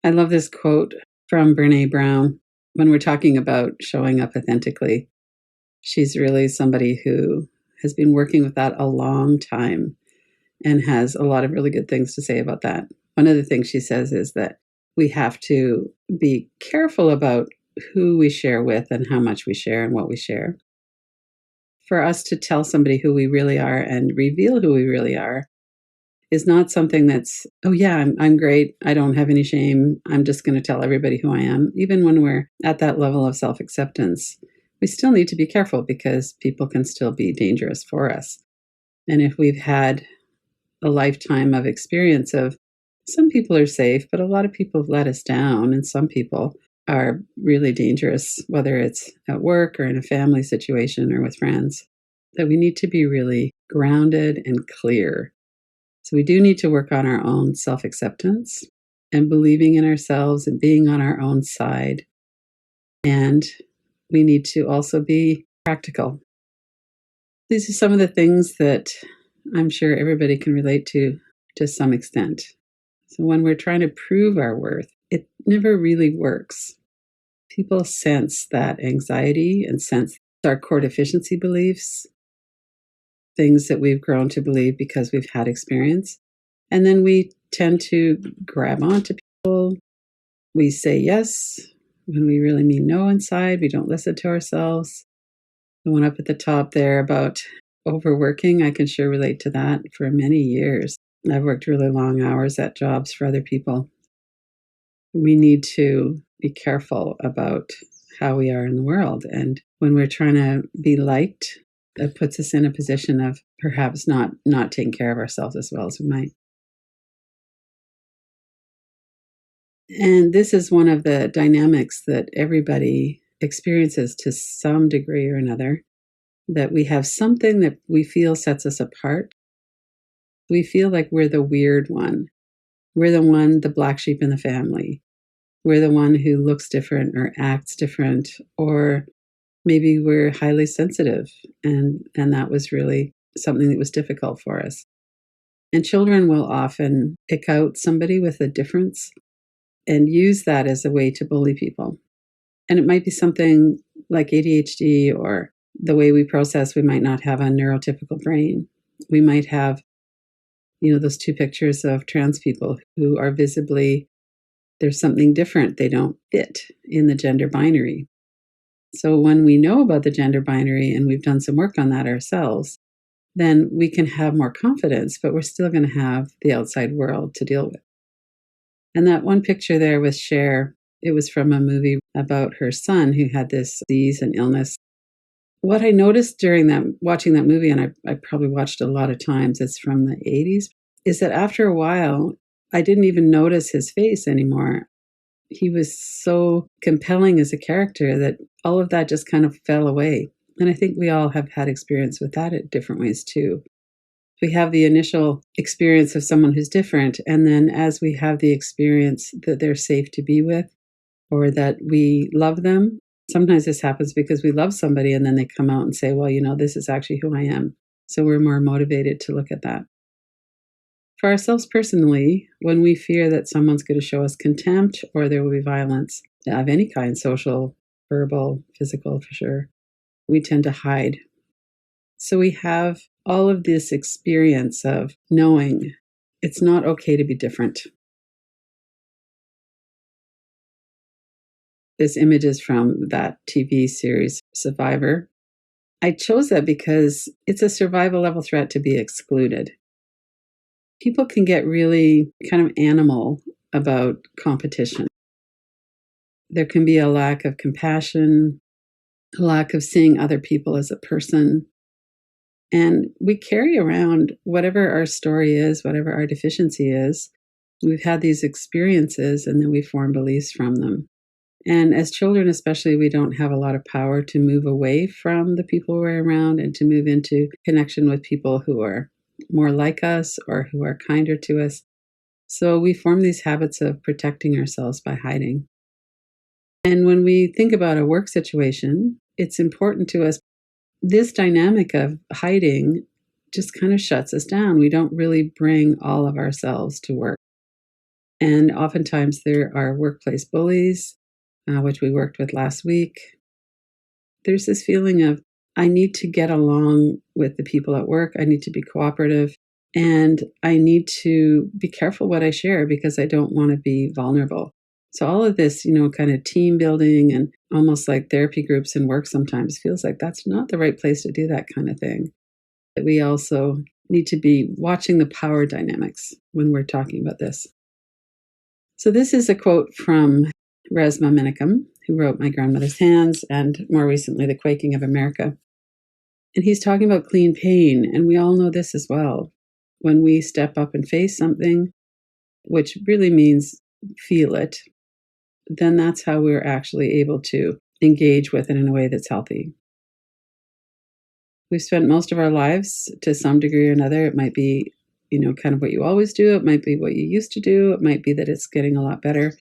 I love this quote from Brene Brown when we're talking about showing up authentically. She's really somebody who has been working with that a long time and has a lot of really good things to say about that. One of the things she says is that we have to be careful about who we share with and how much we share and what we share. For us to tell somebody who we really are and reveal who we really are is not something that's, oh yeah, I'm great. I don't have any shame. I'm just going to tell everybody who I am. Even when we're at that level of self-acceptance, we still need to be careful because people can still be dangerous for us. And if we've had a lifetime of experience of some people are safe, but a lot of people have let us down, and some people are really dangerous, whether it's at work or in a family situation or with friends, that we need to be really grounded and clear. So we do need to work on our own self-acceptance and believing in ourselves and being on our own side. And we need to also be practical. These are some of the things that I'm sure everybody can relate to some extent. So when we're trying to prove our worth, it never really works. People sense that anxiety and sense our core deficiency beliefs, things that we've grown to believe because we've had experience. And then we tend to grab onto people. We say yes when we really mean no inside. We don't listen to ourselves. The one up at the top there about overworking, I can sure relate to that for many years. I've worked really long hours at jobs for other people. We need to be careful about how we are in the world. And when we're trying to be liked, it puts us in a position of perhaps not taking care of ourselves as well as we might. And this is one of the dynamics that everybody experiences to some degree or another, that we have something that we feel sets us apart. We feel like we're the weird one. We're the black sheep in the family. We're the one who looks different or acts different, or maybe we're highly sensitive, and that was really something that was difficult for us. And children will often pick out somebody with a difference and use that as a way to bully people. And it might be something like ADHD, or the way we process, we might not have a neurotypical brain. We might have, those two pictures of trans people who are visibly, there's something different. They don't fit in the gender binary. So when we know about the gender binary and we've done some work on that ourselves, then we can have more confidence, but we're still going to have the outside world to deal with. And that one picture there with Cher, it was from a movie about her son who had this disease and illness. What I noticed during watching that movie, and I probably watched it a lot of times, it's from the 80s, is that after a while, I didn't even notice his face anymore. He was so compelling as a character that all of that just kind of fell away. And I think we all have had experience with that in different ways too. We have the initial experience of someone who's different, and then as we have the experience that they're safe to be with, or that we love them, sometimes this happens because we love somebody and then they come out and say, well, this is actually who I am. So we're more motivated to look at that. For ourselves personally, when we fear that someone's going to show us contempt or there will be violence of any kind, social, verbal, physical, for sure, we tend to hide. So we have all of this experience of knowing it's not okay to be different. This image is from that TV series, Survivor. I chose that because it's a survival level threat to be excluded. People can get really kind of animal about competition. There can be a lack of compassion, a lack of seeing other people as a person. And we carry around whatever our story is, whatever our deficiency is. We've had these experiences and then we form beliefs from them. And as children, especially, we don't have a lot of power to move away from the people we're around and to move into connection with people who are more like us or who are kinder to us. So we form these habits of protecting ourselves by hiding. And when we think about a work situation, it's important to us. This dynamic of hiding just kind of shuts us down. We don't really bring all of ourselves to work. And oftentimes there are workplace bullies, which we worked with last week. There's this feeling of, I need to get along with the people at work. I need to be cooperative. And I need to be careful what I share because I don't want to be vulnerable. So all of this, kind of team building and almost like therapy groups in work sometimes feels like that's not the right place to do that kind of thing. That we also need to be watching the power dynamics when we're talking about this. So this is a quote from Resmaa Menakem, who wrote My Grandmother's Hands and more recently The Quaking of America. And he's talking about clean pain, and we all know this as well. When we step up and face something, which really means feel it, then that's how we're actually able to engage with it in a way that's healthy. We've spent most of our lives to some degree or another. It might be, kind of what you always do. It might be what you used to do. It might be that it's getting a lot better.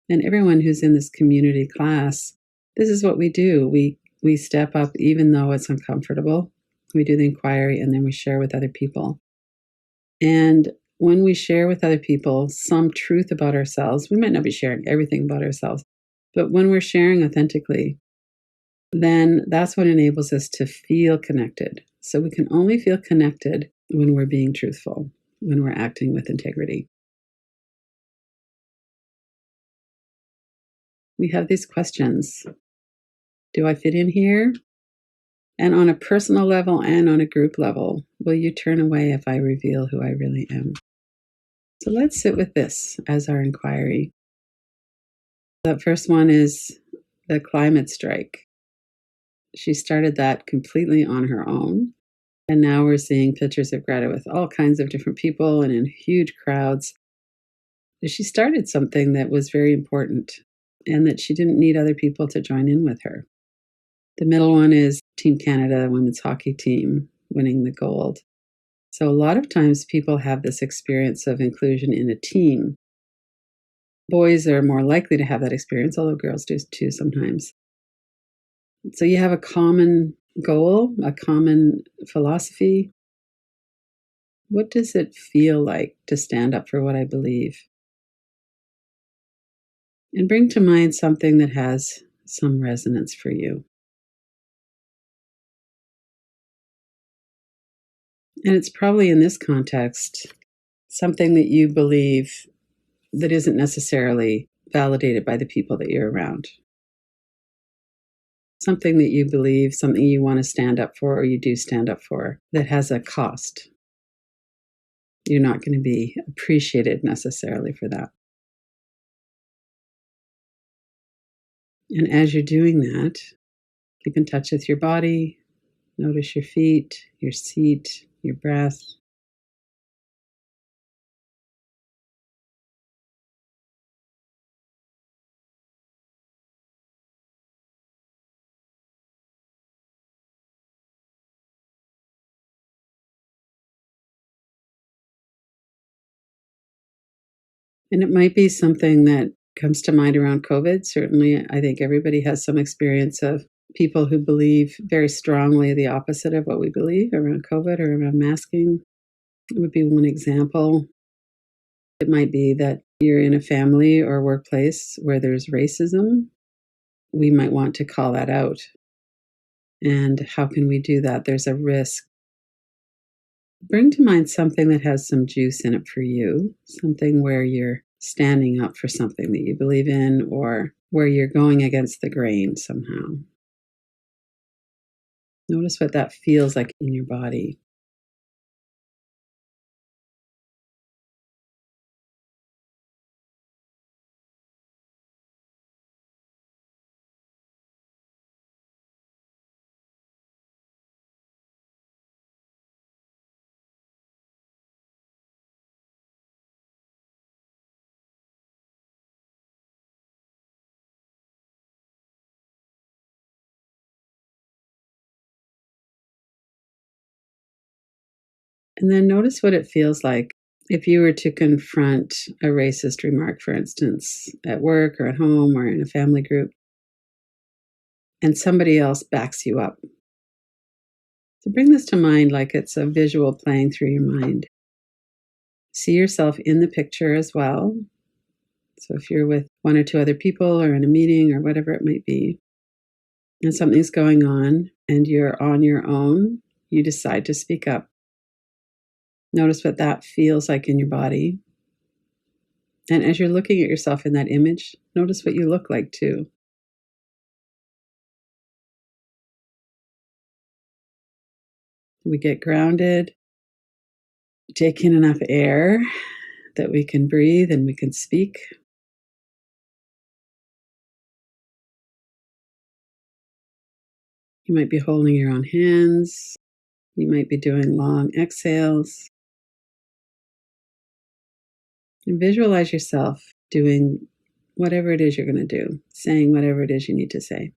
And everyone who's in this community class, this is what we do. We step up even though it's uncomfortable. We do the inquiry and then we share with other people. And when we share with other people some truth about ourselves, we might not be sharing everything about ourselves, but when we're sharing authentically, then that's what enables us to feel connected. So we can only feel connected when we're being truthful, when we're acting with integrity. We have these questions. Do I fit in here? And on a personal level and on a group level, will you turn away if I reveal who I really am? So let's sit with this as our inquiry. The first one is the climate strike. She started that completely on her own. And now we're seeing pictures of Greta with all kinds of different people and in huge crowds. She started something that was very important and that she didn't need other people to join in with her. The middle one is Team Canada women's hockey team winning the gold. So a lot of times people have this experience of inclusion in a team. Boys are more likely to have that experience, although girls do too sometimes. So you have a common goal, a common philosophy. What does it feel like to stand up for what I believe? And bring to mind something that has some resonance for you. And it's probably in this context something that you believe that isn't necessarily validated by the people that you're around. Something that you believe, something you want to stand up for, or you do stand up for, that has a cost. You're not going to be appreciated necessarily for that. And as you're doing that, keep in touch with your body. Notice your feet, your seat, your breath. And it might be something that comes to mind around COVID. Certainly, I think everybody has some experience of people who believe very strongly the opposite of what we believe around COVID or around masking. It would be one example. It might be that you're in a family or workplace where there's racism. We might want to call that out. And how can we do that? There's a risk. Bring to mind something that has some juice in it for you, something where you're standing up for something that you believe in or where you're going against the grain somehow. Notice what that feels like in your body. And then notice what it feels like if you were to confront a racist remark, for instance, at work or at home or in a family group, and somebody else backs you up. So bring this to mind like it's a visual playing through your mind. See yourself in the picture as well. So if you're with one or two other people or in a meeting or whatever it might be, and something's going on and you're on your own, you decide to speak up. Notice what that feels like in your body. And as you're looking at yourself in that image, notice what you look like too. We get grounded, take in enough air that we can breathe and we can speak. You might be holding your own hands. You might be doing long exhales. And visualize yourself doing whatever it is you're going to do, saying whatever it is you need to say.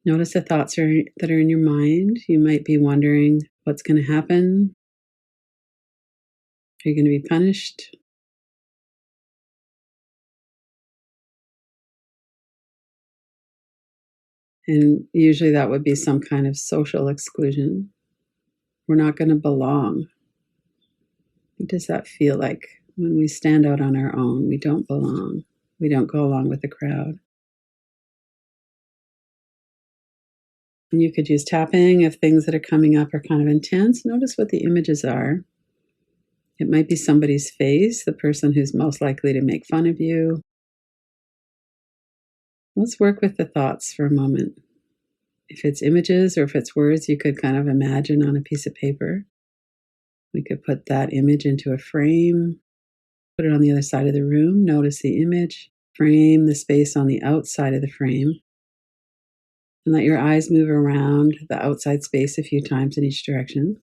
Notice the thoughts that are in your mind. You might be wondering what's going to happen. Are you going to be punished? And usually that would be some kind of social exclusion. We're not going to belong. What does that feel like when we stand out on our own? We don't belong. We don't go along with the crowd. And you could use tapping if things that are coming up are kind of intense. Notice what the images are. It might be somebody's face, the person who's most likely to make fun of you. Let's work with the thoughts for a moment. If it's images or if it's words, you could kind of imagine on a piece of paper. We could put that image into a frame, put it on the other side of the room, notice the image, frame the space on the outside of the frame, and let your eyes move around the outside space a few times in each direction.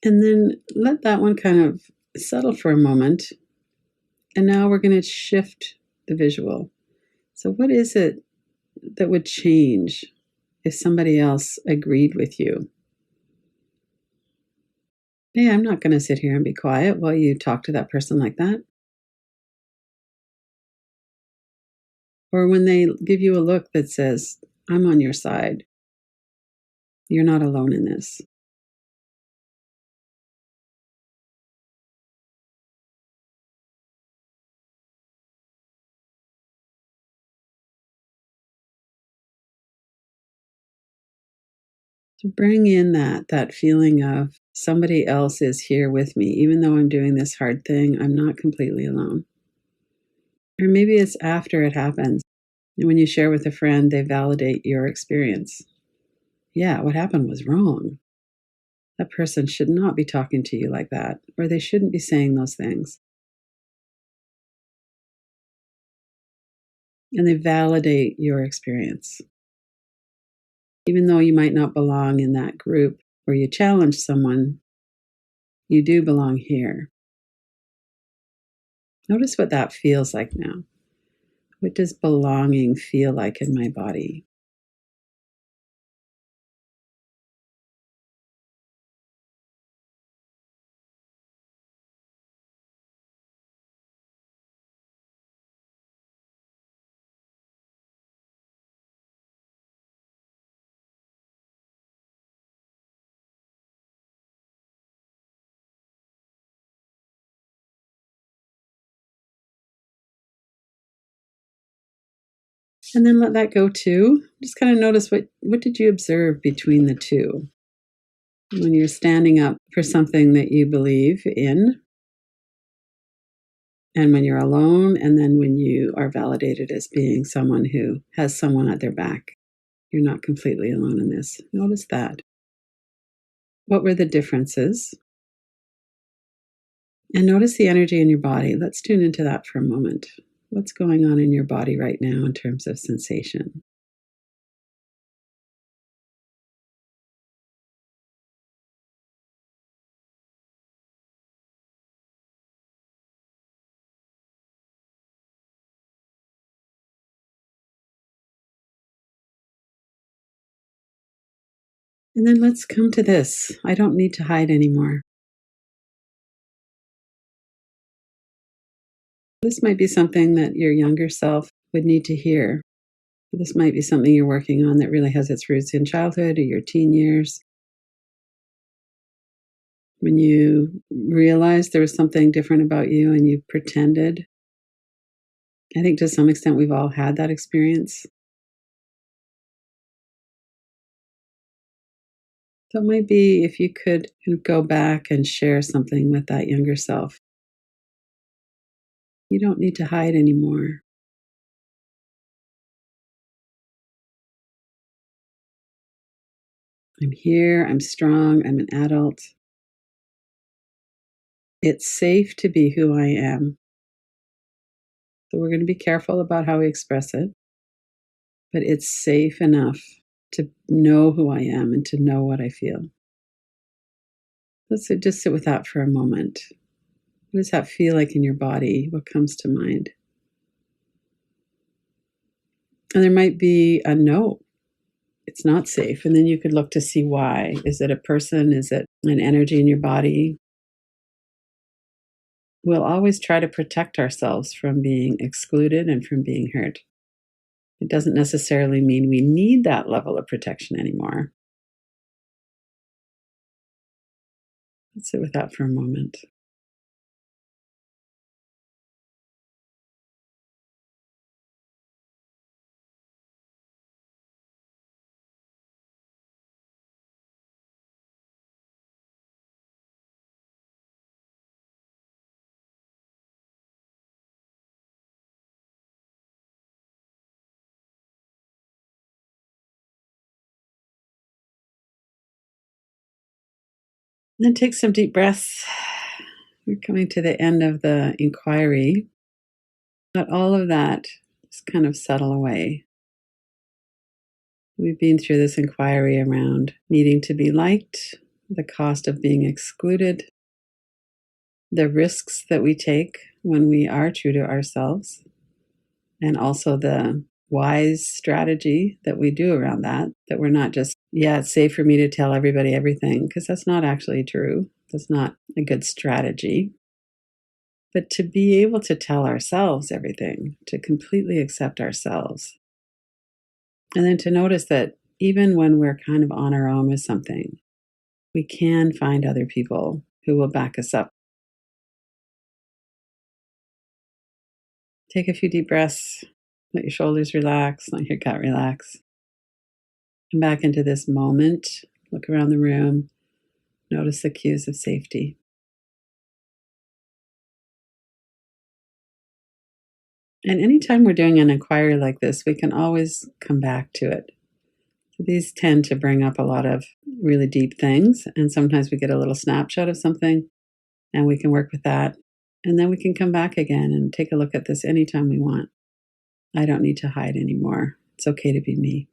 And then let that one kind of settle for a moment. And now we're going to shift the visual. So, what is it that would change if somebody else agreed with you? Hey, I'm not going to sit here and be quiet while you talk to that person like that. Or when they give you a look that says, I'm on your side. You're not alone in this. To bring in that feeling of somebody else is here with me, even though I'm doing this hard thing, I'm not completely alone. Or maybe it's after it happens. When you share with a friend, they validate your experience. Yeah, what happened was wrong. That person should not be talking to you like that, or they shouldn't be saying those things. And they validate your experience. Even though you might not belong in that group where you challenge someone, you do belong here. Notice what that feels like now. What does belonging feel like in my body? And then let that go too. Just kind of notice what did you observe between the two? When you're standing up for something that you believe in, and when you're alone, and then when you are validated as being someone who has someone at their back. You're not completely alone in this. Notice that. What were the differences? And notice the energy in your body. Let's tune into that for a moment. What's going on in your body right now in terms of sensation? And then let's come to this. I don't need to hide anymore. This might be something that your younger self would need to hear. This might be something you're working on that really has its roots in childhood or your teen years. When you realized there was something different about you and you pretended. I think to some extent we've all had that experience. So it might be if you could go back and share something with that younger self. You don't need to hide anymore. I'm here, I'm strong, I'm an adult. It's safe to be who I am. So we're going to be careful about how we express it, but it's safe enough to know who I am and to know what I feel. Let's just sit with that for a moment. What does that feel like in your body? What comes to mind? And there might be a no, it's not safe. And then you could look to see why. Is it a person? Is it an energy in your body? We'll always try to protect ourselves from being excluded and from being hurt. It doesn't necessarily mean we need that level of protection anymore. Let's sit with that for a moment. And then take some deep breaths. We're coming to the end of the inquiry. Let all of that just kind of settle away. We've been through this inquiry around needing to be liked, the cost of being excluded, the risks that we take when we are true to ourselves, and also the wise strategy that we do around that, that we're not just, yeah, it's safe for me to tell everybody everything, because that's not actually true. That's not a good strategy. But to be able to tell ourselves everything, to completely accept ourselves, and then to notice that even when we're kind of on our own with something, we can find other people who will back us up. Take a few deep breaths. Let your shoulders relax, let your gut relax. Come back into this moment. Look around the room. Notice the cues of safety. And anytime we're doing an inquiry like this, we can always come back to it. So these tend to bring up a lot of really deep things. And sometimes we get a little snapshot of something and we can work with that. And then we can come back again and take a look at this anytime we want. I don't need to hide anymore. It's okay to be me.